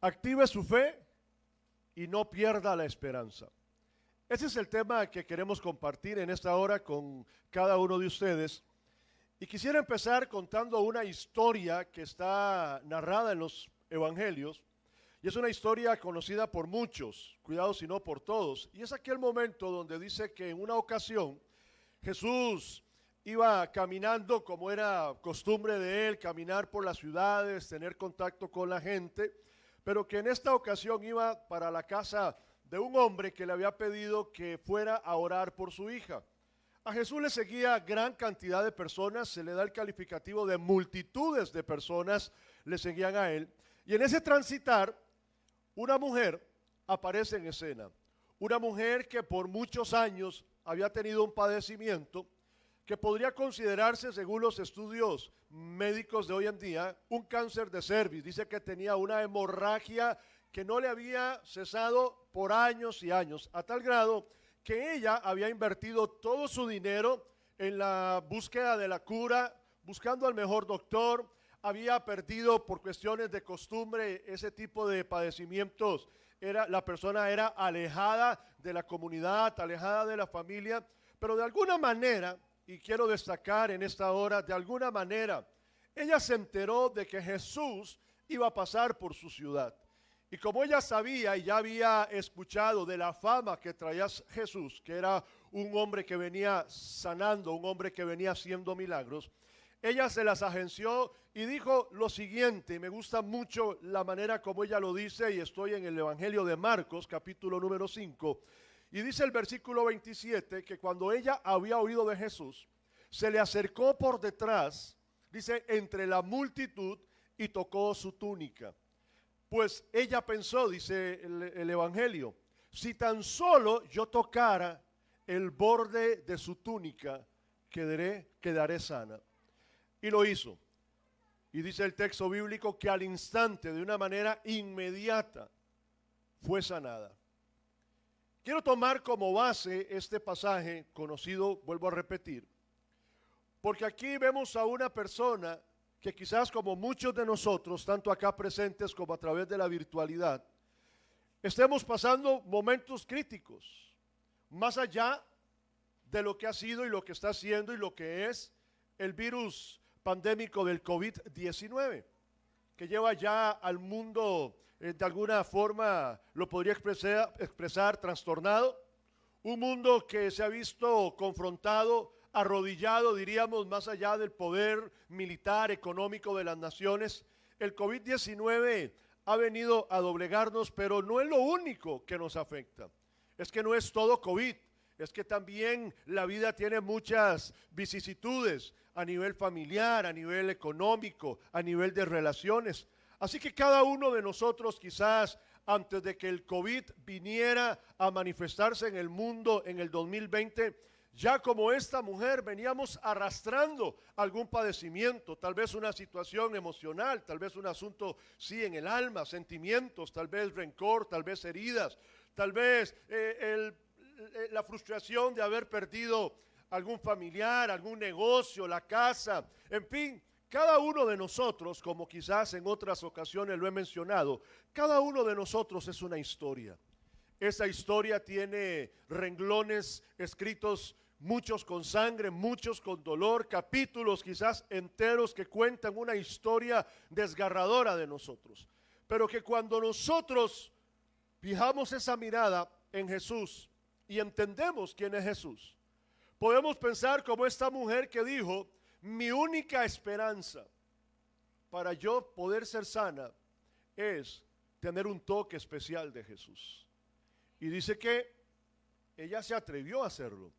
Active su fe y no pierda la esperanza. Ese es el tema que queremos compartir en esta hora con cada uno de ustedes. Y quisiera empezar contando una historia que está narrada en los evangelios. Y es una historia conocida por muchos, cuidado si no por todos. Y es aquel momento donde dice que en una ocasión Jesús iba caminando como era costumbre de él, caminar por las ciudades, tener contacto con la gente, pero que en esta ocasión iba para la casa de un hombre que le había pedido que fuera a orar por su hija. A Jesús le seguía gran cantidad de personas, se le da el calificativo de multitudes de personas le seguían a él. Y en ese transitar, una mujer aparece en escena. Una mujer que por muchos años había tenido un padecimiento que podría considerarse, según los estudios médicos de hoy en día, un cáncer de cervix. Dice que tenía una hemorragia que no le había cesado por años y años, a tal grado que ella había invertido todo su dinero en la búsqueda de la cura, buscando al mejor doctor, había perdido por cuestiones de costumbre ese tipo de padecimientos, la persona era alejada de la comunidad, alejada de la familia, pero de alguna manera, y quiero destacar en esta hora, de alguna manera, ella se enteró de que Jesús iba a pasar por su ciudad. Y como ella sabía y ya había escuchado de la fama que traía Jesús, que era un hombre que venía sanando, un hombre que venía haciendo milagros, ella se las agenció y dijo lo siguiente, y me gusta mucho la manera como ella lo dice, y estoy en el Evangelio de Marcos, capítulo número 5, y dice el versículo 27 que cuando ella había oído de Jesús, se le acercó por detrás, dice, entre la multitud y tocó su túnica. Pues ella pensó, dice el Evangelio, si tan solo yo tocara el borde de su túnica, quedaré sana. Y lo hizo. Y dice el texto bíblico que al instante, de una manera inmediata, fue sanada. Quiero tomar como base este pasaje conocido, vuelvo a repetir, porque aquí vemos a una persona que quizás como muchos de nosotros, tanto acá presentes como a través de la virtualidad, estemos pasando momentos críticos, más allá de lo que ha sido y lo que está siendo y lo que es el virus pandémico del COVID-19, que lleva ya al mundo de alguna forma, lo podría expresar trastornado, un mundo que se ha visto confrontado, arrodillado, diríamos, más allá del poder militar, económico de las naciones. El COVID-19 ha venido a doblegarnos, pero no es lo único que nos afecta. Es que no es todo COVID, es que también la vida tiene muchas vicisitudes a nivel familiar, a nivel económico, a nivel de relaciones. Así que cada uno de nosotros quizás antes de que el COVID viniera a manifestarse en el mundo en el 2020, ya como esta mujer veníamos arrastrando algún padecimiento, tal vez una situación emocional, tal vez un asunto, sí, en el alma, sentimientos, tal vez rencor, tal vez heridas, tal vez la frustración de haber perdido algún familiar, algún negocio, la casa, en fin. Cada uno de nosotros, como quizás en otras ocasiones lo he mencionado, cada uno de nosotros es una historia. Esa historia tiene renglones escritos, muchos con sangre, muchos con dolor, capítulos quizás enteros que cuentan una historia desgarradora de nosotros. Pero que cuando nosotros fijamos esa mirada en Jesús y entendemos quién es Jesús, podemos pensar como esta mujer que dijo, mi única esperanza para yo poder ser sana es tener un toque especial de Jesús. Y dice que ella se atrevió a hacerlo.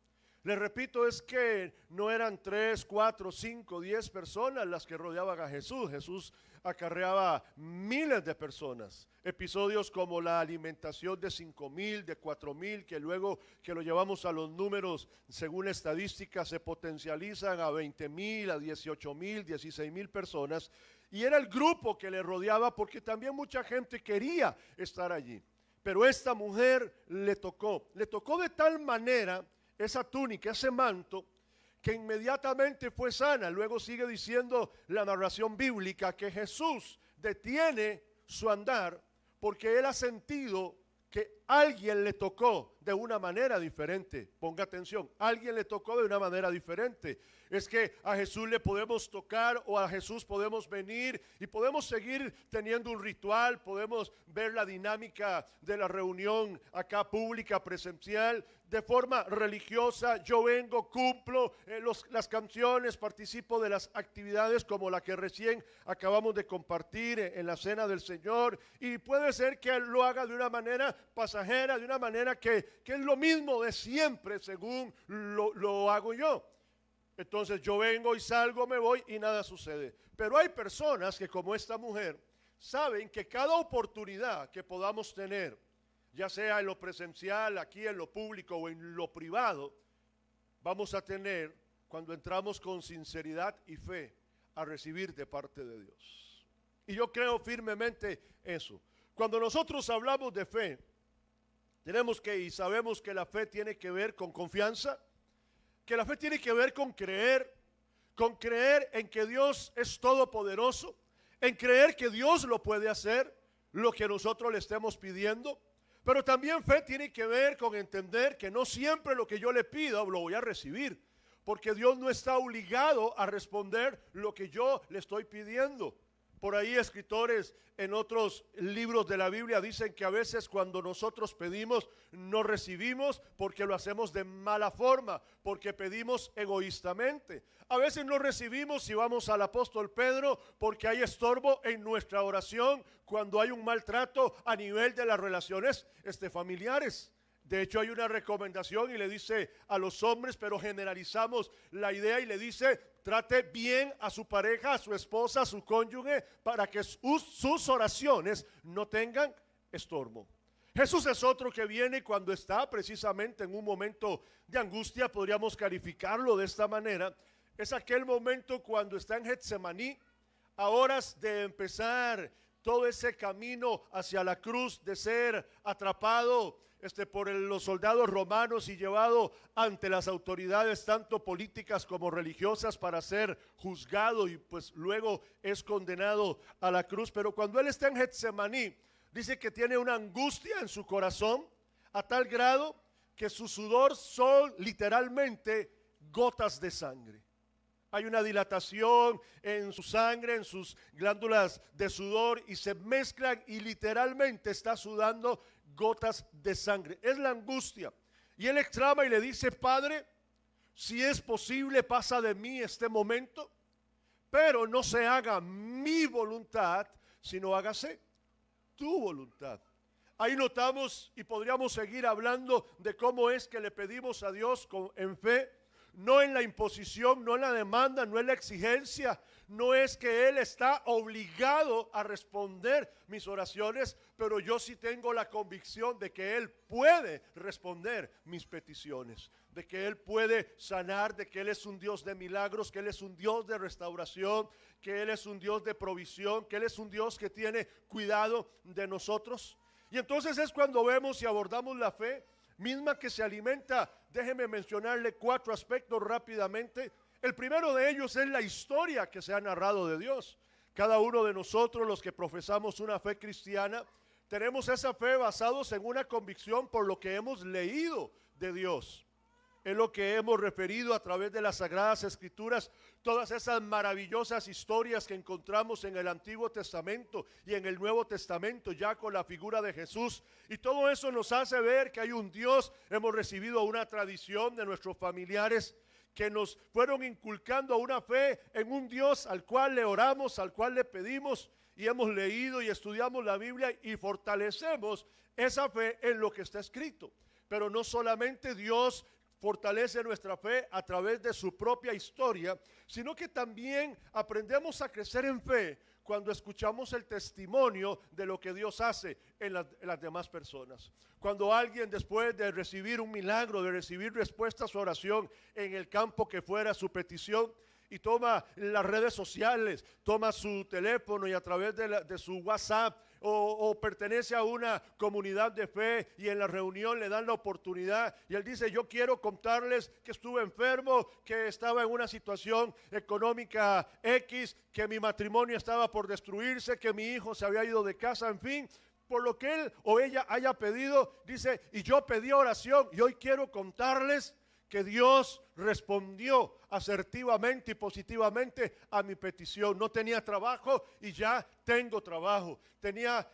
Le repito, es que no eran 3, 4, 5, 10 personas las que rodeaban a Jesús. Jesús acarreaba miles de personas. Episodios como la alimentación de 5,000, de 4,000, que luego que lo llevamos a los números, según estadísticas, se potencializan a 20,000, a 18,000, 16,000 personas. Y era el grupo que le rodeaba porque también mucha gente quería estar allí. Pero esta mujer le tocó de tal manera esa túnica, ese manto, que inmediatamente fue sana. Luego sigue diciendo la narración bíblica que Jesús detiene su andar porque él ha sentido que alguien le tocó de una manera diferente. Ponga atención, alguien le tocó de una manera diferente. Es que a Jesús le podemos tocar o a Jesús podemos venir y podemos seguir teniendo un ritual, podemos ver la dinámica de la reunión acá pública, presencial, de forma religiosa. Yo vengo, cumplo las canciones, participo de las actividades como la que recién acabamos de compartir en la cena del Señor, y puede ser que lo haga de una manera pasajera, de una manera que es lo mismo de siempre según lo hago yo. Entonces yo vengo y salgo, me voy y nada sucede. Pero hay personas que, como esta mujer, saben que cada oportunidad que podamos tener, ya sea en lo presencial, aquí en lo público o en lo privado, vamos a tener cuando entramos con sinceridad y fe a recibir de parte de Dios. Y yo creo firmemente eso. Cuando nosotros hablamos de fe, tenemos que y sabemos que la fe tiene que ver con confianza, que la fe tiene que ver con creer en que Dios es todopoderoso, en creer que Dios lo puede hacer, lo que nosotros le estemos pidiendo. Pero también fe tiene que ver con entender que no siempre lo que yo le pido lo voy a recibir, porque Dios no está obligado a responder lo que yo le estoy pidiendo. Por ahí escritores en otros libros de la Biblia dicen que a veces cuando nosotros pedimos no recibimos porque lo hacemos de mala forma, porque pedimos egoístamente. A veces no recibimos, si vamos al apóstol Pedro, porque hay estorbo en nuestra oración cuando hay un maltrato a nivel de las relaciones familiares. De hecho, hay una recomendación y le dice a los hombres, pero generalizamos la idea y le dice: trate bien a su pareja, a su esposa, a su cónyuge, para que sus oraciones no tengan estorbo. Jesús es otro que viene cuando está precisamente en un momento de angustia, podríamos calificarlo de esta manera. Es aquel momento cuando está en Getsemaní, a horas de empezar todo ese camino hacia la cruz, de ser atrapado por los soldados romanos y llevado ante las autoridades tanto políticas como religiosas para ser juzgado, y pues luego es condenado a la cruz. Pero cuando él está en Getsemaní, dice que tiene una angustia en su corazón a tal grado que su sudor son literalmente gotas de sangre. Hay una dilatación en su sangre, en sus glándulas de sudor, y se mezclan y literalmente está sudando gotas de sangre. Es la angustia. Y él exclama y le dice: Padre, si es posible, pasa de mí este momento, pero no se haga mi voluntad, sino hágase tu voluntad. Ahí notamos, y podríamos seguir hablando de cómo es que le pedimos a Dios en fe, no en la imposición, no en la demanda, no en la exigencia. No es que Él está obligado a responder mis oraciones, pero yo sí tengo la convicción de que Él puede responder mis peticiones, de que Él puede sanar, de que Él es un Dios de milagros, que Él es un Dios de restauración, que Él es un Dios de provisión, que Él es un Dios que tiene cuidado de nosotros. Y entonces es cuando vemos y abordamos la fe misma que se alimenta. Déjeme mencionarle 4 aspectos rápidamente. El primero de ellos es la historia que se ha narrado de Dios. Cada uno de nosotros, los que profesamos una fe cristiana, tenemos esa fe basados en una convicción por lo que hemos leído de Dios. Es lo que hemos referido a través de las Sagradas Escrituras, todas esas maravillosas historias que encontramos en el Antiguo Testamento y en el Nuevo Testamento, ya con la figura de Jesús. Y todo eso nos hace ver que hay un Dios. Hemos recibido una tradición de nuestros familiares que nos fueron inculcando una fe en un Dios al cual le oramos, al cual le pedimos, y hemos leído y estudiamos la Biblia y fortalecemos esa fe en lo que está escrito. Pero no solamente Dios fortalece nuestra fe a través de su propia historia, sino que también aprendemos a crecer en fe cuando escuchamos el testimonio de lo que Dios hace en las demás personas. Cuando alguien, después de recibir un milagro, de recibir respuesta a su oración en el campo que fuera su petición, y toma las redes sociales, toma su teléfono y a través de su WhatsApp o pertenece a una comunidad de fe, y en la reunión le dan la oportunidad y él dice: yo quiero contarles que estuve enfermo, que estaba en una situación económica X, que mi matrimonio estaba por destruirse, que mi hijo se había ido de casa, en fin. por lo que él o ella haya pedido. Dice, y yo pedí oración y hoy quiero contarles que Dios respondió asertivamente y positivamente a mi petición. No tenía trabajo y ya tengo trabajo. Tenía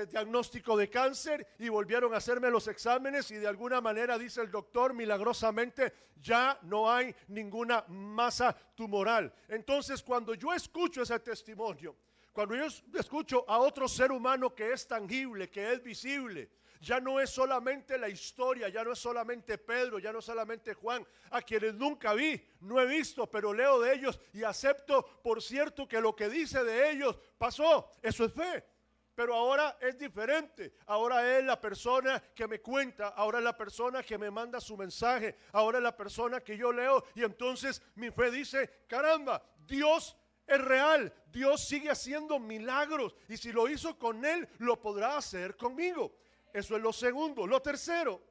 diagnóstico de cáncer y volvieron a hacerme los exámenes y de alguna manera, dice el doctor, milagrosamente ya no hay ninguna masa tumoral. Entonces, cuando yo escucho ese testimonio, cuando yo escucho a otro ser humano que es tangible, que es visible, ya no es solamente la historia, ya no es solamente Pedro, ya no es solamente Juan, a quienes nunca vi, no he visto, pero leo de ellos y acepto por cierto que lo que dice de ellos pasó. Eso es fe. Pero ahora es diferente, ahora es la persona que me cuenta, ahora es la persona que me manda su mensaje, ahora es la persona que yo leo y entonces mi fe dice, caramba, Dios es real, Dios sigue haciendo milagros y si lo hizo con él, lo podrá hacer conmigo. Eso es lo segundo. Lo tercero,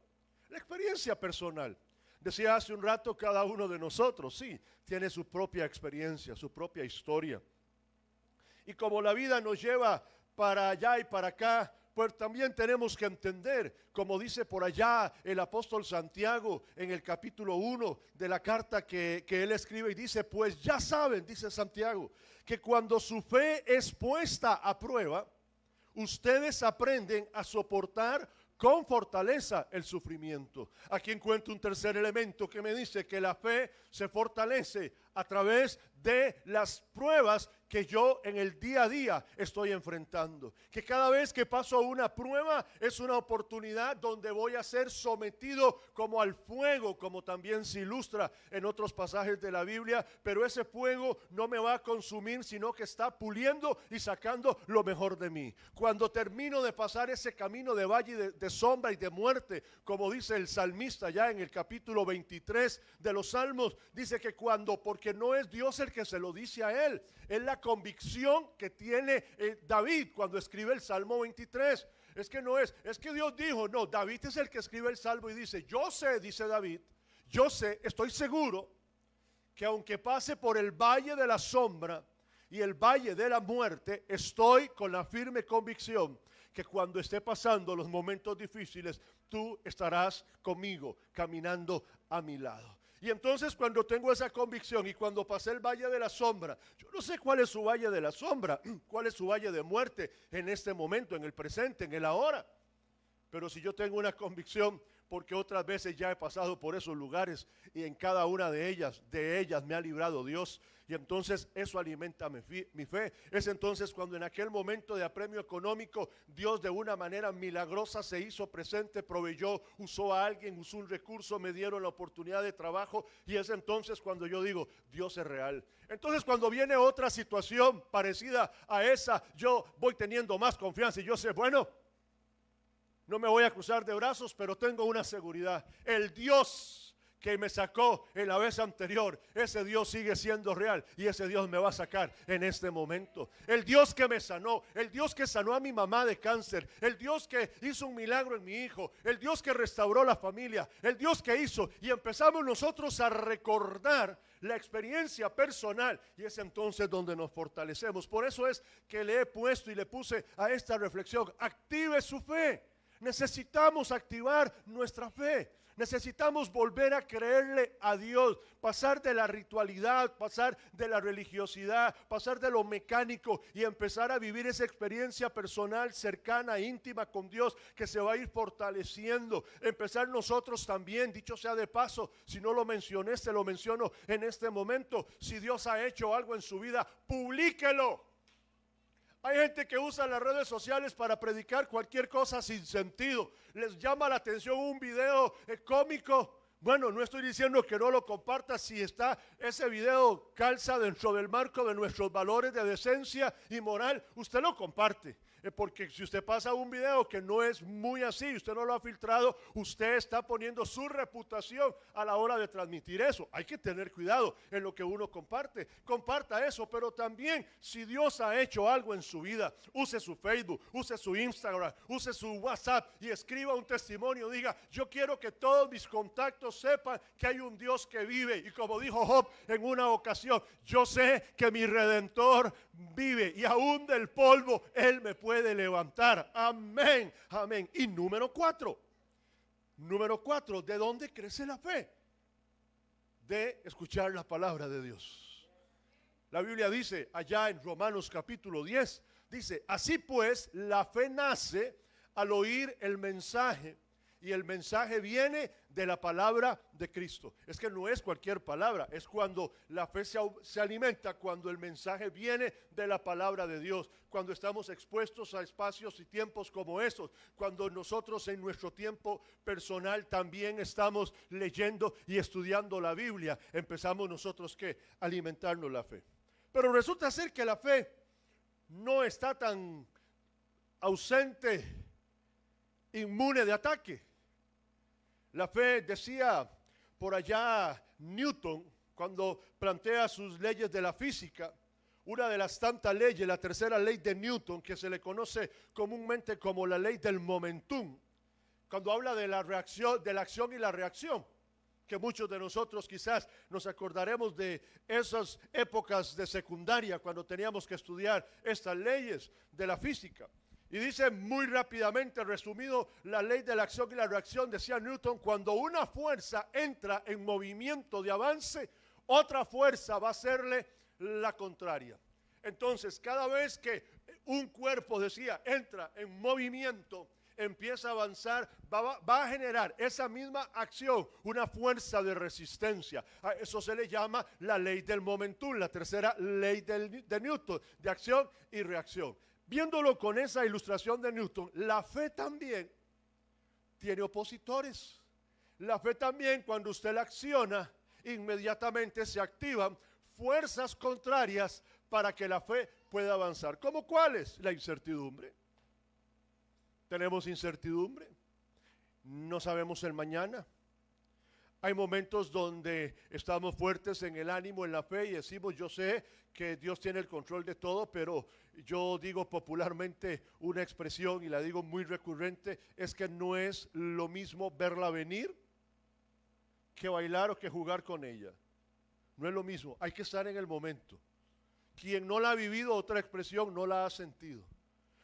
la experiencia personal. Decía hace un rato, cada uno de nosotros, sí, tiene su propia experiencia, su propia historia. Y como la vida nos lleva para allá y para acá, pues también tenemos que entender, como dice por allá el apóstol Santiago en el capítulo 1 de la carta que él escribe y dice, pues ya saben, dice Santiago, que cuando su fe es puesta a prueba, ustedes aprenden a soportar con fortaleza el sufrimiento. Aquí encuentro un tercer elemento que me dice que la fe se fortalece a través de las pruebas que yo en el día a día estoy enfrentando. Que cada vez que paso una prueba es una oportunidad donde voy a ser sometido como al fuego, como también se ilustra en otros pasajes de la Biblia, pero ese fuego no me va a consumir, sino que está puliendo y sacando lo mejor de mí. Cuando termino de pasar ese camino de valle de sombra y de muerte, como dice el salmista ya en el capítulo 23 de los Salmos, dice que porque no es Dios el que se lo dice a él, es la convicción que tiene David cuando escribe el Salmo 23. Es que Dios dijo, no, David es el que escribe el Salmo y dice, yo sé, dice David, yo sé, estoy seguro que aunque pase por el valle de la sombra y el valle de la muerte, estoy con la firme convicción que cuando esté pasando los momentos difíciles, tú estarás conmigo, caminando a mi lado. Y entonces cuando tengo esa convicción y cuando pasé el valle de la sombra, yo no sé cuál es su valle de la sombra, cuál es su valle de muerte en este momento, en el presente, en el ahora. Pero si yo tengo una convicción, porque otras veces ya he pasado por esos lugares y en cada una de ellas me ha librado Dios. Y entonces eso alimenta mi fe. Es entonces cuando en aquel momento de apremio económico, Dios de una manera milagrosa se hizo presente, proveyó, usó a alguien, usó un recurso, me dieron la oportunidad de trabajo. Y es entonces cuando yo digo, Dios es real. Entonces cuando viene otra situación parecida a esa, yo voy teniendo más confianza y yo sé, bueno, no me voy a cruzar de brazos, pero tengo una seguridad. El Dios que me sacó en la vez anterior, ese Dios sigue siendo real y ese Dios me va a sacar en este momento. El Dios que me sanó, el Dios que sanó a mi mamá de cáncer, el Dios que hizo un milagro en mi hijo, el Dios que restauró la familia, el Dios que hizo, y empezamos nosotros a recordar la experiencia personal y es entonces donde nos fortalecemos. Por eso es que le he puesto y le puse a esta reflexión, active su fe. Necesitamos activar nuestra fe. Necesitamos volver a creerle a Dios, pasar de la ritualidad, pasar de la religiosidad, pasar de lo mecánico y empezar a vivir esa experiencia personal, cercana, íntima con Dios que se va a ir fortaleciendo. Empezar nosotros también, dicho sea de paso, si no lo mencioné, se lo menciono en este momento. Si Dios ha hecho algo en su vida, publíquelo. Hay gente que usa las redes sociales para predicar cualquier cosa sin sentido. Les llama la atención un video cómico. Bueno, no estoy diciendo que no lo comparta si está ese video calza dentro del marco de nuestros valores de decencia y moral. Usted lo comparte. Porque si usted pasa un video que no es muy así, usted no lo ha filtrado, usted está poniendo su reputación a la hora de transmitir eso. Hay que tener cuidado en lo que uno comparte. Comparta eso, pero también si Dios ha hecho algo en su vida, use su Facebook, use su Instagram, use su WhatsApp y escriba un testimonio. Diga, yo quiero que todos mis contactos sepan que hay un Dios que vive. Y como dijo Job en una ocasión, yo sé que mi Redentor vive y aún del polvo Él me puede puede levantar. Amén, amén. Y número 4, ¿de dónde crece la fe? De escuchar la palabra de Dios. La Biblia dice allá en Romanos capítulo 10, dice, así pues la fe nace al oír el mensaje, y el mensaje viene de la palabra de Cristo. Es que no es cualquier palabra, es cuando la fe se alimenta, cuando el mensaje viene de la palabra de Dios, cuando estamos expuestos a espacios y tiempos como esos, cuando nosotros en nuestro tiempo personal también estamos leyendo y estudiando la Biblia, empezamos nosotros ¿qué? Alimentarnos la fe. Pero resulta ser que la fe no está tan ausente, inmune de ataque. La fe, decía por allá Newton, cuando plantea sus leyes de la física, una de las tantas leyes, la tercera ley de Newton, que se le conoce comúnmente como la ley del momentum, cuando habla de la reacción, de la acción y la reacción, que muchos de nosotros quizás nos acordaremos de esas épocas de secundaria, cuando teníamos que estudiar estas leyes de la física. Y dice muy rápidamente, resumido, la ley de la acción y la reacción, decía Newton, cuando una fuerza entra en movimiento de avance, otra fuerza va a hacerle la contraria. Entonces, cada vez que un cuerpo, decía, entra en movimiento, empieza a avanzar, va a generar esa misma acción, una fuerza de resistencia. A eso se le llama la ley del momentum, la tercera ley de Newton, de acción y reacción. Viéndolo con esa ilustración de Newton, la fe también tiene opositores. La fe también, cuando usted la acciona, inmediatamente se activan fuerzas contrarias para que la fe pueda avanzar. ¿Cómo cuáles? La incertidumbre. Tenemos incertidumbre. No sabemos el mañana. Hay momentos donde estamos fuertes en el ánimo, en la fe y decimos, yo sé que Dios tiene el control de todo, pero yo digo popularmente una expresión y la digo muy recurrente, es que no es lo mismo verla venir que bailar o que jugar con ella. No es lo mismo, hay que estar en el momento. Quien no la ha vivido, otra expresión, no la ha sentido.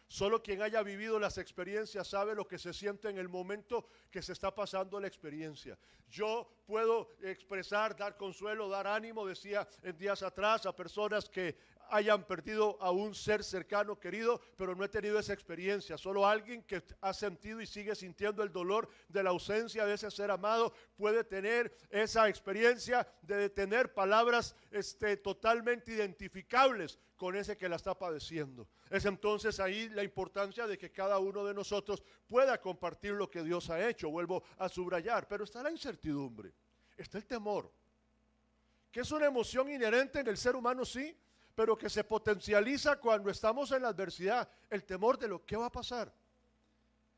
Solo quien haya vivido las experiencias sabe lo que se siente en el momento que se está pasando la experiencia. Yo puedo expresar, dar consuelo, dar ánimo, decía en días atrás, a personas que hayan perdido a un ser cercano, querido, pero no he tenido esa experiencia. Solo alguien que ha sentido y sigue sintiendo el dolor de la ausencia de ese ser amado puede tener esa experiencia de tener palabras totalmente identificables con ese que la está padeciendo. Es entonces ahí la importancia de que cada uno de nosotros pueda compartir lo que Dios ha hecho. Vuelvo a subrayar, pero está la incertidumbre, está el temor, que es una emoción inherente en el ser humano, sí, pero que se potencializa cuando estamos en la adversidad. El temor de lo que va a pasar.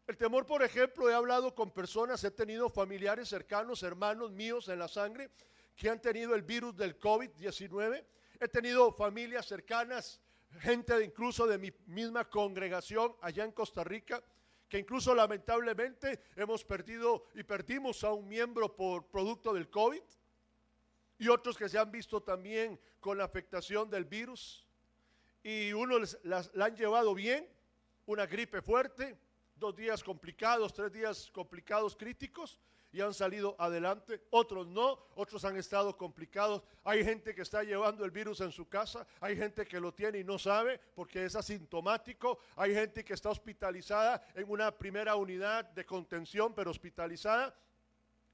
El temor, por ejemplo, he hablado con personas, he tenido familiares cercanos, hermanos míos en la sangre, que han tenido el virus del COVID-19. He tenido familias cercanas, gente incluso de mi misma congregación allá en Costa Rica, que incluso lamentablemente hemos perdido y perdimos a un miembro por producto del COVID, y otros que se han visto también con la afectación del virus, y unos la han llevado bien, una gripe fuerte, 2 días complicados, 3 días complicados, críticos, y han salido adelante. Otros no, otros han estado complicados. Hay gente que está llevando el virus en su casa, hay gente que lo tiene y no sabe porque es asintomático, hay gente que está hospitalizada en una primera unidad de contención, pero hospitalizada.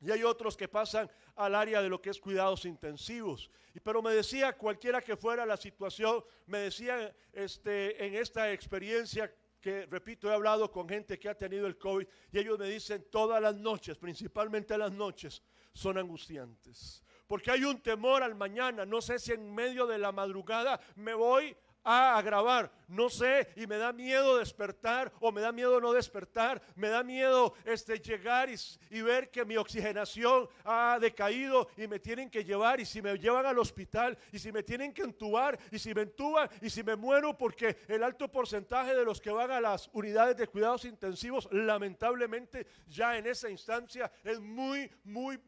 Y hay otros que pasan al área de lo que es cuidados intensivos. Pero me decía, cualquiera que fuera la situación, me decía en esta experiencia que, repito, he hablado con gente que ha tenido el COVID y ellos me dicen todas las noches, principalmente las noches, son angustiantes. Porque hay un temor al mañana, no sé si en medio de la madrugada me voy a agravar, no sé, y me da miedo despertar o me da miedo no despertar, me da miedo llegar y ver que mi oxigenación ha decaído y me tienen que llevar, y si me llevan al hospital y si me tienen que entubar y si me entuban y si me muero, porque el alto porcentaje de los que van a las unidades de cuidados intensivos, lamentablemente ya en esa instancia es muy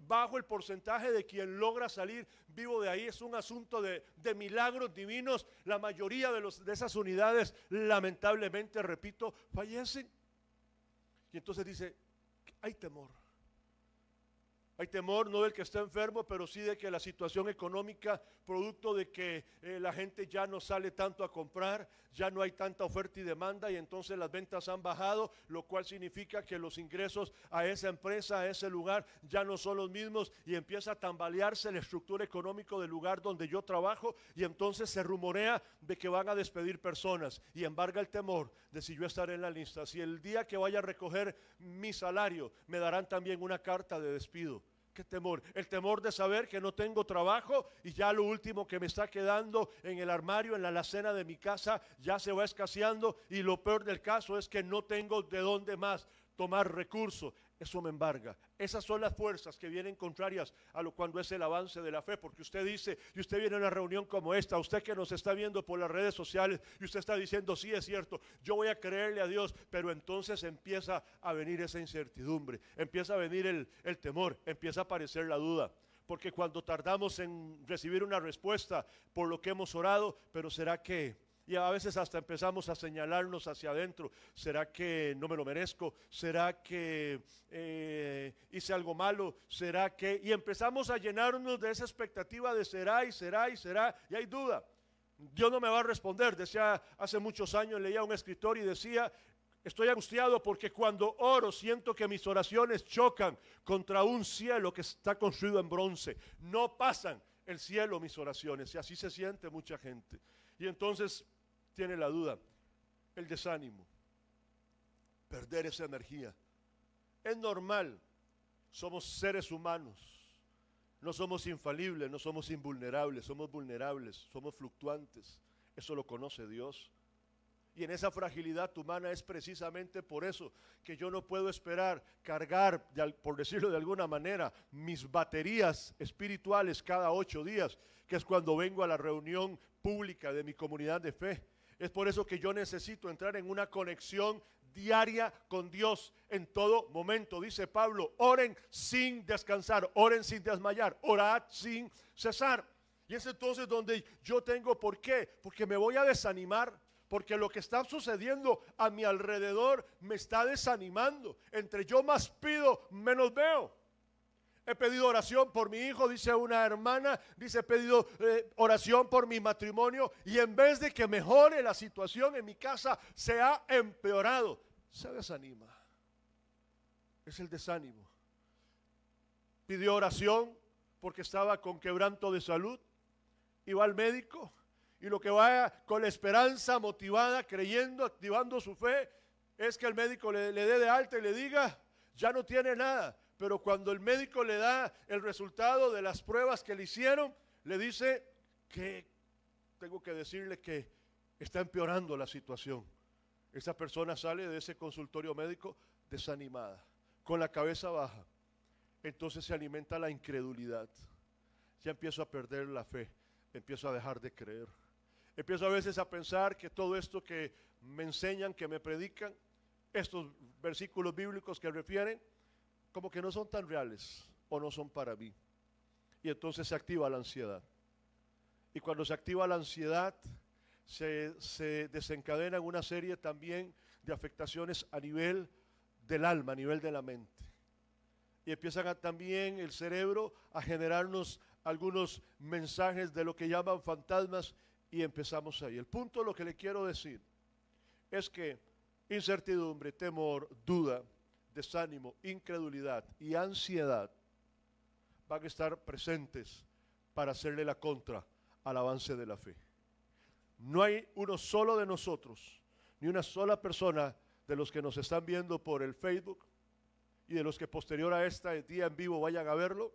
bajo el porcentaje de quien logra salir vivo de ahí. Es un asunto de milagros divinos. La mayoría de esas unidades amistades lamentablemente, repito, fallecen. Y entonces dice, hay temor. Hay temor no del que está enfermo, pero sí de que la situación económica, producto de que la gente ya no sale tanto a comprar, ya no hay tanta oferta y demanda y entonces las ventas han bajado, lo cual significa que los ingresos a esa empresa, a ese lugar, ya no son los mismos y empieza a tambalearse la estructura económica del lugar donde yo trabajo y entonces se rumorea de que van a despedir personas y embarga el temor de si yo estaré en la lista, si el día que vaya a recoger mi salario me darán también una carta de despido. ¿Qué temor? El temor de saber que no tengo trabajo y ya lo último que me está quedando en el armario, en la alacena de mi casa, ya se va escaseando y lo peor del caso es que no tengo de dónde más tomar recursos. Eso me embarga. Esas son las fuerzas que vienen contrarias a lo cuando es el avance de la fe, porque usted dice, y usted viene a una reunión como esta, usted que nos está viendo por las redes sociales, y usted está diciendo, sí es cierto, yo voy a creerle a Dios, pero entonces empieza a venir esa incertidumbre, empieza a venir el temor, empieza a aparecer la duda. Porque cuando tardamos en recibir una respuesta por lo que hemos orado, pero ¿será que? Y a veces hasta empezamos a señalarnos hacia adentro. ¿Será que no me lo merezco? ¿Será que hice algo malo? ¿Será que? Y empezamos a llenarnos de esa expectativa de será y será y será. Y hay duda. Dios no me va a responder. Decía hace muchos años, leía a un escritor y decía, estoy angustiado porque cuando oro siento que mis oraciones chocan contra un cielo que está construido en bronce. No pasan el cielo mis oraciones. Y así se siente mucha gente. Y entonces tiene la duda, el desánimo, perder esa energía. Es normal, somos seres humanos, no somos infalibles, no somos invulnerables, somos vulnerables, somos fluctuantes. Eso lo conoce Dios. Y en esa fragilidad humana es precisamente por eso que yo no puedo esperar cargar, por decirlo de alguna manera, mis baterías espirituales cada 8 días, que es cuando vengo a la reunión pública de mi comunidad de fe. Es por eso que yo necesito entrar en una conexión diaria con Dios en todo momento. Dice Pablo, oren sin descansar, oren sin desmayar, orad sin cesar. Y es entonces donde yo tengo, ¿por qué? Porque me voy a desanimar. Porque lo que está sucediendo a mi alrededor me está desanimando. Entre yo más pido, menos veo. He pedido oración por mi hijo, dice una hermana, dice he pedido oración por mi matrimonio y en vez de que mejore la situación en mi casa, se ha empeorado. Se desanima. Es el desánimo. Pidió oración porque estaba con quebranto de salud. Iba al médico. Y lo que va con la esperanza motivada, creyendo, activando su fe, es que el médico le dé de alta y le diga, ya no tiene nada. Pero cuando el médico le da el resultado de las pruebas que le hicieron, le dice que tengo que decirle que está empeorando la situación. Esa persona sale de ese consultorio médico desanimada, con la cabeza baja. Entonces se alimenta la incredulidad. Ya empiezo a perder la fe, empiezo a dejar de creer. Empiezo a veces a pensar que todo esto que me enseñan, que me predican, estos versículos bíblicos que refieren, como que no son tan reales o no son para mí. Y entonces se activa la ansiedad. Y cuando se activa la ansiedad, se desencadena una serie también de afectaciones a nivel del alma, a nivel de la mente. Y empiezan también el cerebro a generarnos algunos mensajes de lo que llaman fantasmas y empezamos ahí. El punto, lo que le quiero decir, es que incertidumbre, temor, duda, desánimo, incredulidad y ansiedad van a estar presentes para hacerle la contra al avance de la fe. No hay uno solo de nosotros, ni una sola persona de los que nos están viendo por el Facebook y de los que posterior a este día en vivo vayan a verlo,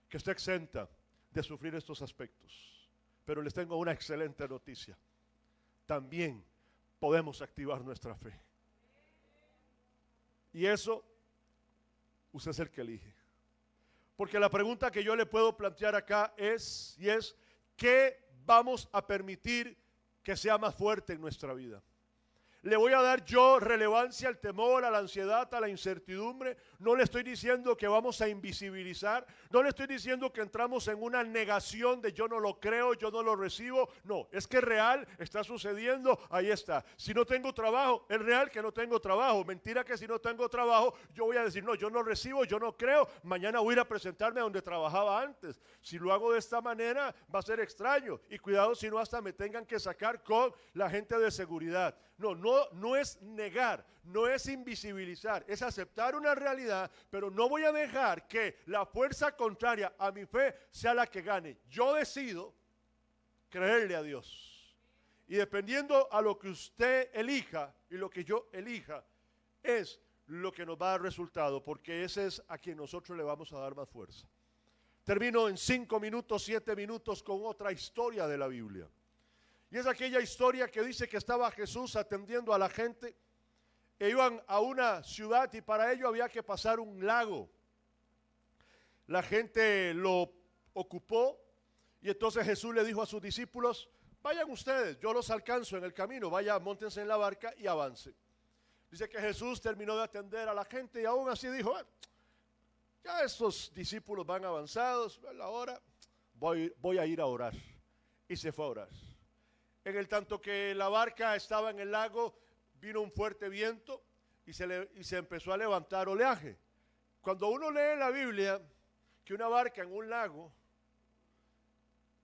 que esté exenta de sufrir estos aspectos. Pero les tengo una excelente noticia. También podemos activar nuestra fe. Y eso, usted es el que elige. Porque la pregunta que yo le puedo plantear acá es, ¿qué vamos a permitir que sea más fuerte en nuestra vida? ¿Le voy a dar yo relevancia al temor, a la ansiedad, a la incertidumbre? No le estoy diciendo que vamos a invisibilizar. No le estoy diciendo que entramos en una negación de yo no lo creo, yo no lo recibo. No, es que es real, está sucediendo, ahí está. Si no tengo trabajo, es real que no tengo trabajo. Mentira que si no tengo trabajo, yo voy a decir, no, yo no recibo, yo no creo. Mañana voy a ir a presentarme donde trabajaba antes. Si lo hago de esta manera, va a ser extraño. Y cuidado si no hasta me tengan que sacar con la gente de seguridad. No es negar, no es invisibilizar, es aceptar una realidad, pero no voy a dejar que la fuerza contraria a mi fe sea la que gane. Yo decido creerle a Dios. Y dependiendo a lo que usted elija y lo que yo elija, es lo que nos va a dar resultado, porque ese es a quien nosotros le vamos a dar más fuerza. Termino en 5 minutos, 7 minutos con otra historia de la Biblia. Y es aquella historia que dice que estaba Jesús atendiendo a la gente e iban a una ciudad y para ello había que pasar un lago. La gente lo ocupó y entonces Jesús le dijo a sus discípulos, vayan ustedes, yo los alcanzo en el camino, vayan, móntense en la barca y avance. Dice que Jesús terminó de atender a la gente y aún así dijo, ya estos discípulos van avanzados, ahora voy a ir a orar. Y se fue a orar. En el tanto que la barca estaba en el lago, vino un fuerte viento y se empezó a levantar oleaje. Cuando uno lee en la Biblia que una barca en un lago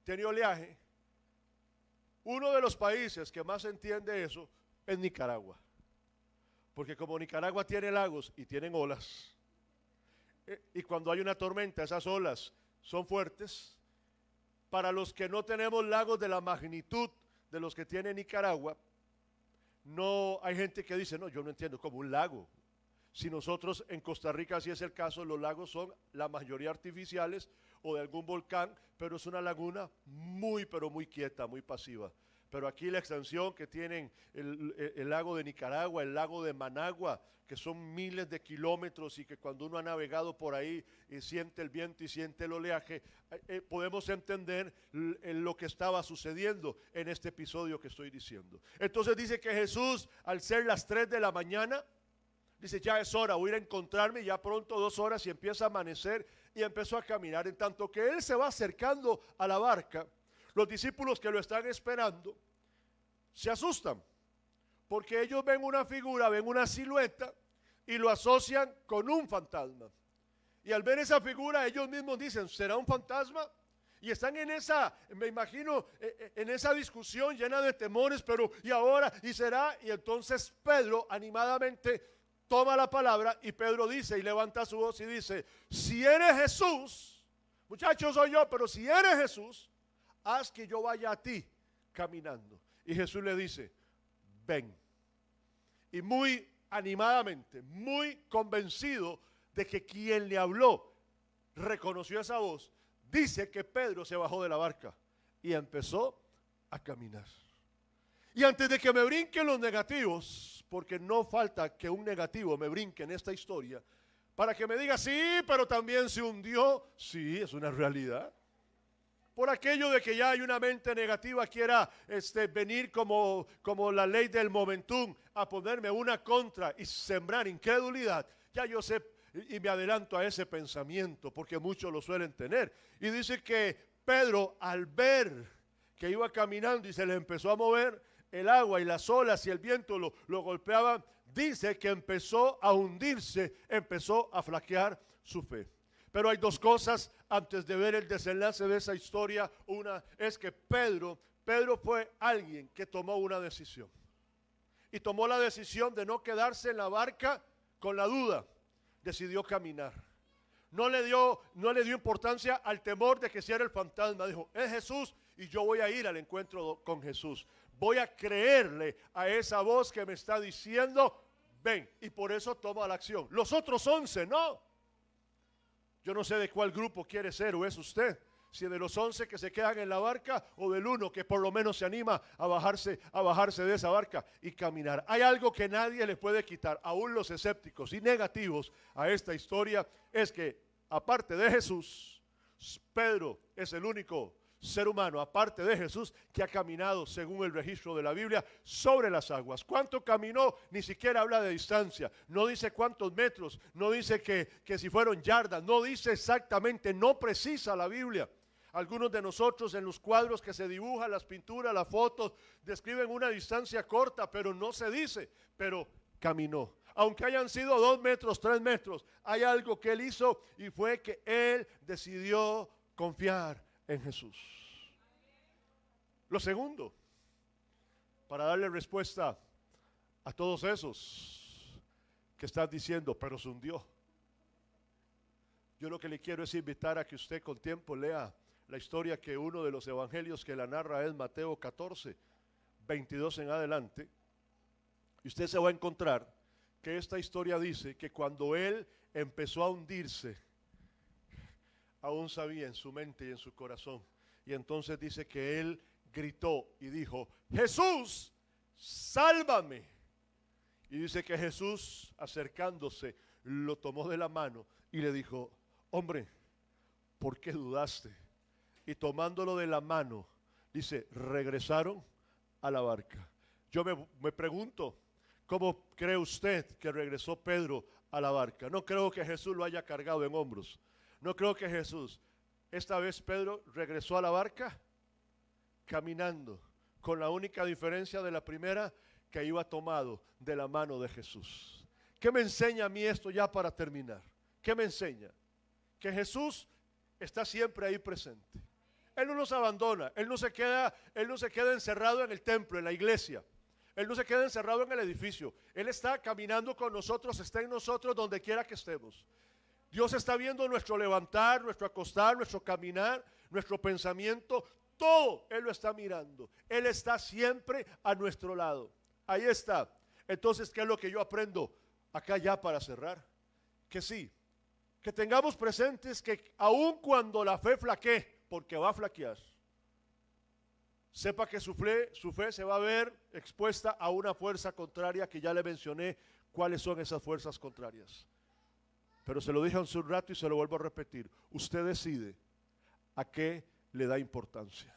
tenía oleaje, uno de los países que más entiende eso es Nicaragua. Porque como Nicaragua tiene lagos y tienen olas, y cuando hay una tormenta esas olas son fuertes, para los que no tenemos lagos de la magnitud de los que tiene Nicaragua, no hay gente que dice, no, yo no entiendo, como un lago. Si nosotros en Costa Rica, si es el caso, los lagos son la mayoría artificiales o de algún volcán, pero es una laguna muy, pero muy quieta, muy pasiva. Pero aquí la extensión que tienen el lago de Nicaragua, el lago de Managua, que son miles de kilómetros y que cuando uno ha navegado por ahí y siente el viento y siente el oleaje, podemos entender lo que estaba sucediendo en este episodio que estoy diciendo. Entonces dice que Jesús, al ser las 3 de la mañana, dice, ya es hora, voy a ir a encontrarme, ya pronto 2 horas y empieza a amanecer, y empezó a caminar. En tanto que él se va acercando a la barca, los discípulos que lo están esperando se asustan, porque ellos ven una figura, ven una silueta y lo asocian con un fantasma. Y al ver esa figura ellos mismos dicen, ¿será un fantasma? Y están en esa, me imagino, en esa discusión llena de temores, pero ¿y ahora? ¿Y será? Y entonces Pedro animadamente toma la palabra y Pedro dice y levanta su voz y dice, si eres Jesús, muchachos soy yo, pero si eres Jesús, haz que yo vaya a ti caminando. Y Jesús le dice, ven. Y muy animadamente, muy convencido de que quien le habló reconoció esa voz, dice que Pedro se bajó de la barca y empezó a caminar. Y antes de que me brinquen los negativos, porque no falta que un negativo me brinque en esta historia, para que me diga, sí, pero también se hundió, sí, es una realidad. Por aquello de que ya hay una mente negativa, quiera venir como la ley del momentum a ponerme una contra y sembrar incredulidad. Ya yo sé y me adelanto a ese pensamiento porque muchos lo suelen tener. Y dice que Pedro, al ver que iba caminando y se le empezó a mover el agua y las olas y el viento lo golpeaban, dice que empezó a hundirse, empezó a flaquear su fe. Pero hay 2 cosas antes de ver el desenlace de esa historia. Una es que Pedro fue alguien que tomó una decisión. Y tomó la decisión de no quedarse en la barca con la duda. Decidió caminar. No le dio importancia al temor de que si era el fantasma. Dijo, es Jesús y yo voy a ir al encuentro con Jesús. Voy a creerle a esa voz que me está diciendo, ven. Y por eso toma la acción. Los otros 11 no. Yo no sé de cuál grupo quiere ser o es usted, si de los 11 que se quedan en la barca o del 1 que por lo menos se anima a bajarse de esa barca y caminar. Hay algo que nadie le puede quitar, aún los escépticos y negativos a esta historia, es que aparte de Jesús, Pedro es el único ser humano, aparte de Jesús, que ha caminado, según el registro de la Biblia, sobre las aguas. ¿Cuánto caminó? Ni siquiera habla de distancia. No dice cuántos metros, no dice que si fueron yardas, no dice exactamente, no precisa la Biblia. Algunos de nosotros en los cuadros que se dibujan, las pinturas, las fotos, describen una distancia corta, pero no se dice, pero caminó. Aunque hayan sido 2 metros, 3 metros, hay algo que él hizo y fue que él decidió confiar en Jesús. Lo segundo, para darle respuesta a todos esos que están diciendo, pero se hundió. Yo lo que le quiero es invitar a que usted con tiempo lea la historia que uno de los evangelios que la narra es Mateo 14, 22 en adelante. Y usted se va a encontrar que esta historia dice que cuando él empezó a hundirse, aún sabía en su mente y en su corazón. Y entonces dice que él gritó y dijo, Jesús, sálvame. Y dice que Jesús, acercándose, lo tomó de la mano y le dijo, hombre, ¿por qué dudaste? Y tomándolo de la mano, dice, regresaron a la barca. Yo me pregunto, ¿cómo cree usted que regresó Pedro a la barca? No creo que Jesús lo haya cargado en hombros. No creo que Jesús, esta vez Pedro regresó a la barca caminando, con la única diferencia de la primera, que iba tomado de la mano de Jesús. ¿Qué me enseña a mí esto ya para terminar? ¿Qué me enseña? Que Jesús está siempre ahí presente. Él no nos abandona, Él no se queda encerrado en el templo, en la iglesia. Él no se queda encerrado en el edificio. Él está caminando con nosotros, está en nosotros donde quiera que estemos. Dios está viendo nuestro levantar, nuestro acostar, nuestro caminar, nuestro pensamiento, todo Él lo está mirando. Él está siempre a nuestro lado. Ahí está. Entonces, ¿qué es lo que yo aprendo acá ya para cerrar? Que sí, que tengamos presentes que aun cuando la fe flaquee, porque va a flaquear, sepa que su fe se va a ver expuesta a una fuerza contraria que ya le mencioné cuáles son esas fuerzas contrarias. Pero se lo dije hace un rato y se lo vuelvo a repetir. Usted decide a qué le da importancia.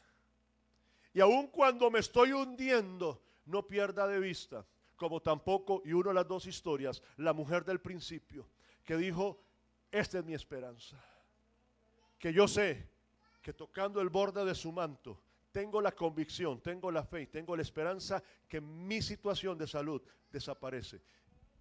Y aun cuando me estoy hundiendo, no pierda de vista, como tampoco, y uno de las dos historias, la mujer del principio, que dijo, esta es mi esperanza. Que yo sé que tocando el borde de su manto, tengo la convicción, tengo la fe, tengo la esperanza que mi situación de salud desaparece.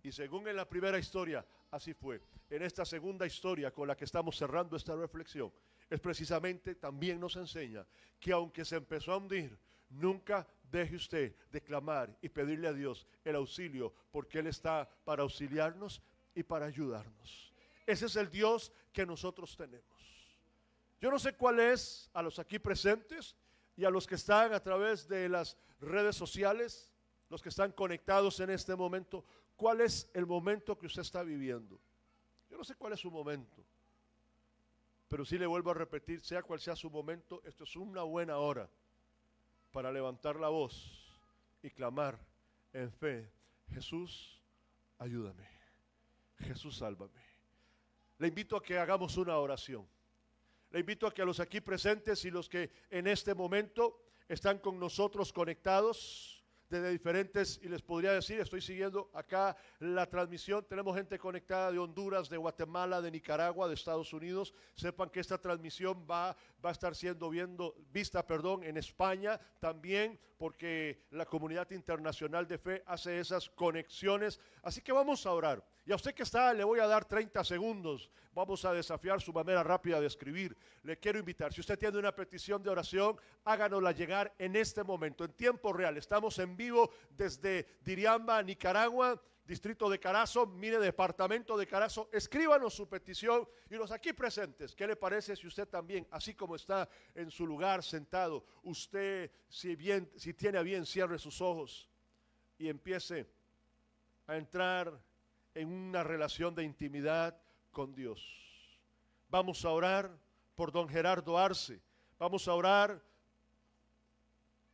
Y según en la primera historia, así fue. En esta segunda historia con la que estamos cerrando esta reflexión, es precisamente también nos enseña que aunque se empezó a hundir, nunca deje usted de clamar y pedirle a Dios el auxilio, porque Él está para auxiliarnos y para ayudarnos. Ese es el Dios que nosotros tenemos. Yo no sé cuál es a los aquí presentes y a los que están a través de las redes sociales, los que están conectados en este momento, cuál es el momento que usted está viviendo. Yo no sé cuál es su momento, pero sí le vuelvo a repetir, sea cual sea su momento, esto es una buena hora para levantar la voz y clamar en fe, Jesús, ayúdame, Jesús, sálvame. Le invito a que hagamos una oración. Le invito a que a los aquí presentes y los que en este momento están con nosotros conectados desde diferentes, y les podría decir, estoy siguiendo acá la transmisión, tenemos gente conectada de Honduras, de Guatemala, de Nicaragua, de Estados Unidos. Sepan que esta transmisión va a estar siendo vista en España también, porque la comunidad internacional de fe hace esas conexiones. Así que vamos a orar. Y a usted que está, le voy a dar 30 segundos. Vamos a desafiar su manera rápida de escribir. Le quiero invitar, si usted tiene una petición de oración, háganosla llegar en este momento, en tiempo real. Estamos en vivo desde Diriamba, Nicaragua, distrito de Carazo, mire, departamento de Carazo. Escríbanos su petición y los aquí presentes, ¿qué le parece si usted también, así como está en su lugar sentado, usted si tiene a bien, cierre sus ojos y empiece a entrar en una relación de intimidad con Dios? Vamos a orar por don Gerardo Arce, vamos a orar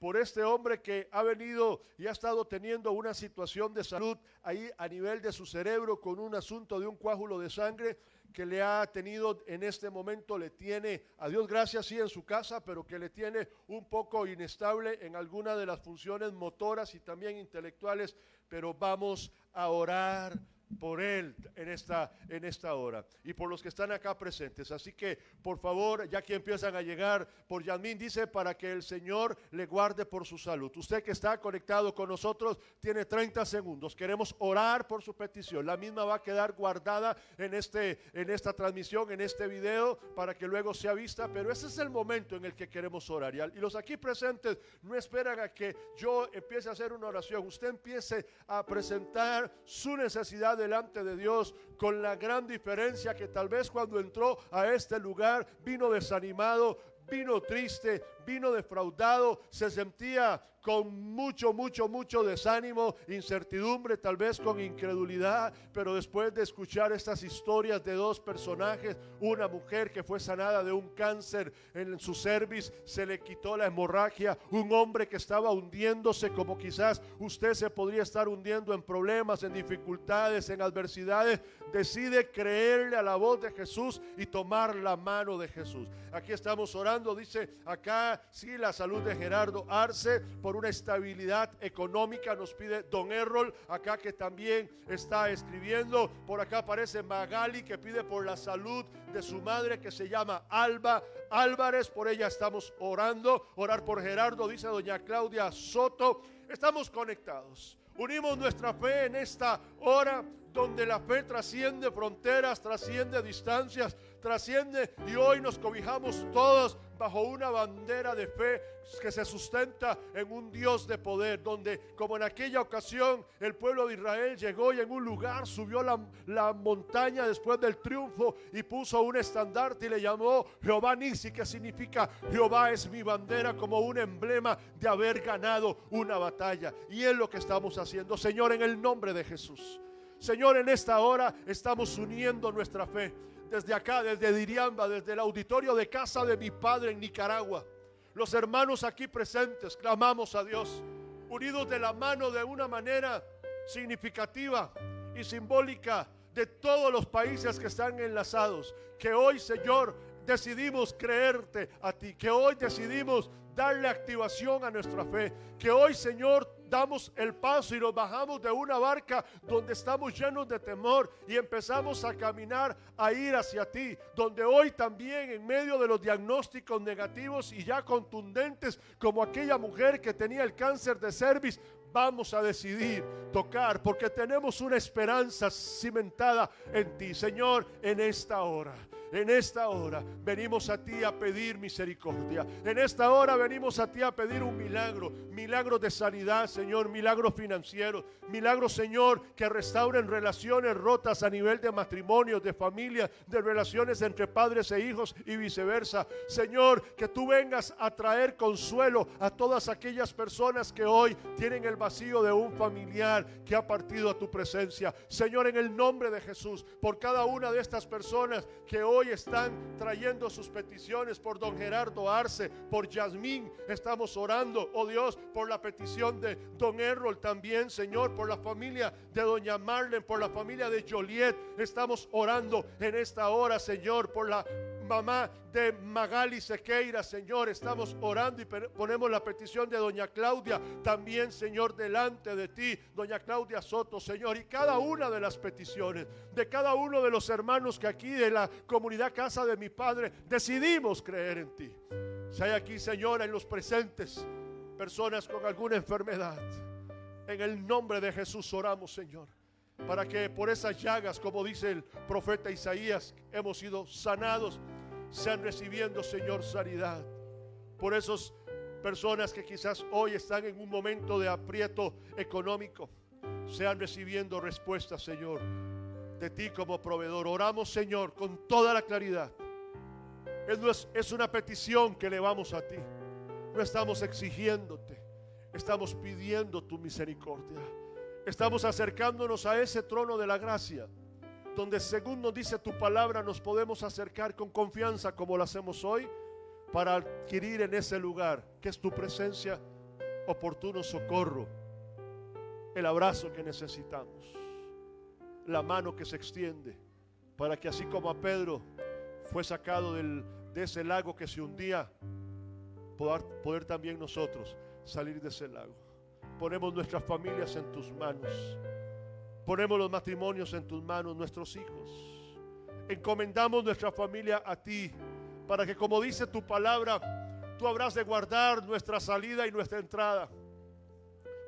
por este hombre que ha venido y ha estado teniendo una situación de salud ahí a nivel de su cerebro con un asunto de un coágulo de sangre que le ha tenido en este momento, le tiene, a Dios gracias, sí en su casa, pero que le tiene un poco inestable en alguna de las funciones motoras y también intelectuales, pero vamos a orar por él en esta hora y por los que están acá presentes. Así que por favor, ya que empiezan a llegar, por Yasmín dice, para que el Señor le guarde por su salud. Usted que está conectado con nosotros tiene 30 segundos. Queremos orar por su petición. La misma va a quedar guardada en esta transmisión, en este video, para que luego sea vista, pero ese es el momento en el que queremos orar. Y los aquí presentes no esperan a que yo empiece a hacer una oración. Usted empiece a presentar su necesidad delante de Dios, con la gran diferencia que tal vez cuando entró a este lugar vino desanimado, vino triste, vino defraudado, se sentía con mucho desánimo, incertidumbre, tal vez con incredulidad, pero después de escuchar estas historias de dos personajes, una mujer que fue sanada de un cáncer en su cervix, se le quitó la hemorragia, un hombre que estaba hundiéndose como quizás usted se podría estar hundiendo en problemas, en dificultades, en adversidades, decide creerle a la voz de Jesús y tomar la mano de Jesús. Aquí estamos orando, dice acá, sí, la salud de Gerardo Arce, por una estabilidad económica, nos pide Don Errol, acá que también está escribiendo. Por acá aparece Magali, que pide por la salud de su madre, que se llama Alba Álvarez, por ella estamos orando. Orar por Gerardo, dice doña Claudia Soto. Estamos conectados, unimos nuestra fe en esta hora, donde la fe trasciende fronteras, trasciende distancias, trasciende, y hoy nos cobijamos todos bajo una bandera de fe que se sustenta en un Dios de poder, donde como en aquella ocasión el pueblo de Israel llegó y en un lugar subió la montaña después del triunfo y puso un estandarte y le llamó Jehová Nisi, que significa Jehová es mi bandera, como un emblema de haber ganado una batalla. Y es lo que estamos haciendo, Señor, en el nombre de Jesús. Señor, en esta hora estamos uniendo nuestra fe desde acá, desde Diriamba, desde el auditorio de casa de mi padre en Nicaragua. Los hermanos aquí presentes clamamos a Dios, unidos de la mano de una manera significativa y simbólica de todos los países que están enlazados, que hoy, Señor, decidimos creerte a ti, que hoy decidimos darle activación a nuestra fe, que hoy, Señor, damos el paso y nos bajamos de una barca donde estamos llenos de temor y empezamos a caminar, a ir hacia ti, donde hoy también, en medio de los diagnósticos negativos y ya contundentes, como aquella mujer que tenía el cáncer de cervix, vamos a decidir tocar, porque tenemos una esperanza cimentada en ti. Señor, en esta hora venimos a ti a pedir misericordia. En esta hora venimos a ti a pedir un milagro de sanidad, Señor, milagros financieros, milagros, Señor, que restauren relaciones rotas a nivel de matrimonios, de familia, de relaciones entre padres e hijos y viceversa. Señor, que tú vengas a traer consuelo a todas aquellas personas que hoy tienen el vacío de un familiar que ha partido a tu presencia. Señor, en el nombre de Jesús, por cada una de estas personas que hoy están trayendo sus peticiones, por don Gerardo Arce, por Yasmín, estamos orando, oh Dios, por la petición de don Errol también, Señor, por la familia de doña Marlene, por la familia de Joliet, estamos orando en esta hora, Señor, por la mamá de Magali Sequeira, Señor, estamos orando y ponemos la petición de doña Claudia también, Señor, delante de ti, doña Claudia Soto, Señor, y cada una de las peticiones de cada uno de los hermanos que aquí de la comunidad Casa de mi Padre decidimos creer en ti. Si hay aquí, Señor, en los presentes personas con alguna enfermedad, en el nombre de Jesús oramos, Señor, para que por esas llagas, como dice el profeta Isaías, hemos sido sanados, sean recibiendo, Señor, sanidad. Por esas personas que quizás hoy están en un momento de aprieto económico, sean recibiendo respuestas, Señor, de ti como proveedor. Oramos, Señor, con toda la claridad. Es una petición que elevamos a ti. No estamos exigiéndote, estamos pidiendo tu misericordia. Estamos acercándonos a ese trono de la gracia, donde, según nos dice tu palabra, nos podemos acercar con confianza como lo hacemos hoy, para adquirir en ese lugar que es tu presencia oportuno socorro, el abrazo que necesitamos, la mano que se extiende, para que así como a Pedro fue sacado de ese lago que se hundía, poder también nosotros salir de ese lago. Ponemos nuestras familias en tus manos, ponemos los matrimonios en tus manos, nuestros hijos. Encomendamos nuestra familia a ti, para que, como dice tu palabra, tú habrás de guardar nuestra salida y nuestra entrada,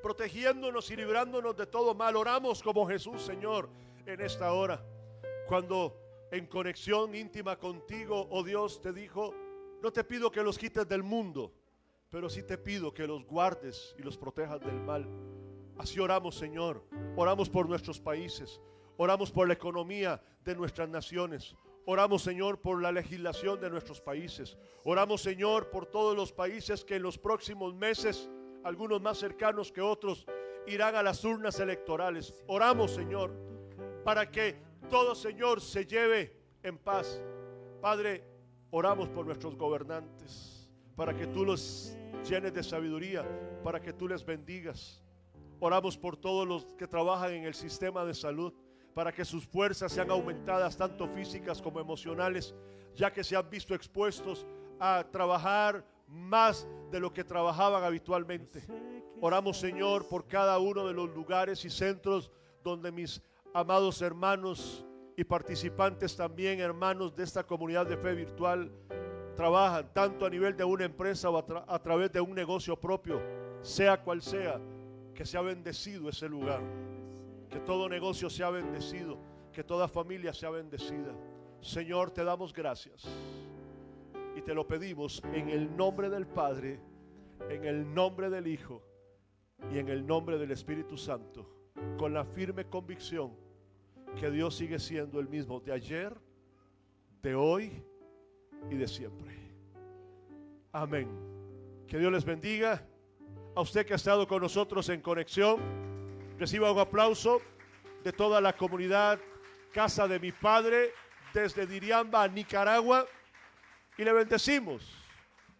protegiéndonos y librándonos de todo mal. Oramos como Jesús, Señor, en esta hora, cuando en conexión íntima contigo, oh Dios, te dijo: no te pido que los quites del mundo, pero sí te pido que los guardes y los protejas del mal. Así oramos, Señor. Oramos por nuestros países, oramos por la economía de nuestras naciones, oramos, Señor, por la legislación de nuestros países, oramos, Señor, por todos los países que en los próximos meses, algunos más cercanos que otros, irán a las urnas electorales. Oramos, Señor, para que todo, Señor, se lleve en paz. Padre, oramos por nuestros gobernantes, para que tú los llenes de sabiduría, para que tú les bendigas. Oramos por todos los que trabajan en el sistema de salud, para que sus fuerzas sean aumentadas, tanto físicas como emocionales, ya que se han visto expuestos a trabajar más de lo que trabajaban habitualmente. Oramos, Señor, por cada uno de los lugares y centros donde mis amados hermanos y participantes también, hermanos de esta comunidad de fe virtual, trabajan, tanto a nivel de una empresa o a través de un negocio propio, sea cual sea, que sea bendecido ese lugar, que todo negocio sea bendecido, que toda familia sea bendecida. Señor, te damos gracias y te lo pedimos en el nombre del Padre, en el nombre del Hijo y en el nombre del Espíritu Santo, con la firme convicción que Dios sigue siendo el mismo de ayer, de hoy y de siempre. Amén. Que Dios les bendiga. A usted que ha estado con nosotros en conexión, reciba un aplauso de toda la comunidad Casa de mi Padre desde Diriamba, Nicaragua, y le bendecimos.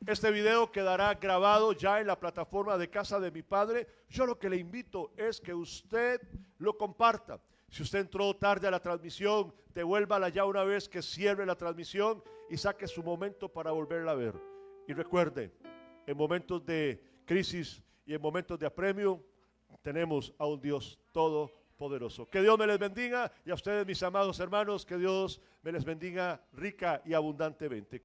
Este video quedará grabado ya en la plataforma de Casa de mi Padre. Yo lo que le invito es que usted lo comparta. Si usted entró tarde a la transmisión, devuélvala ya una vez que cierre la transmisión y saque su momento para volverla a ver. Y recuerde, en momentos de crisis y en momentos de apremio, tenemos a un Dios todopoderoso. Que Dios me les bendiga, y a ustedes, mis amados hermanos, que Dios me les bendiga rica y abundantemente.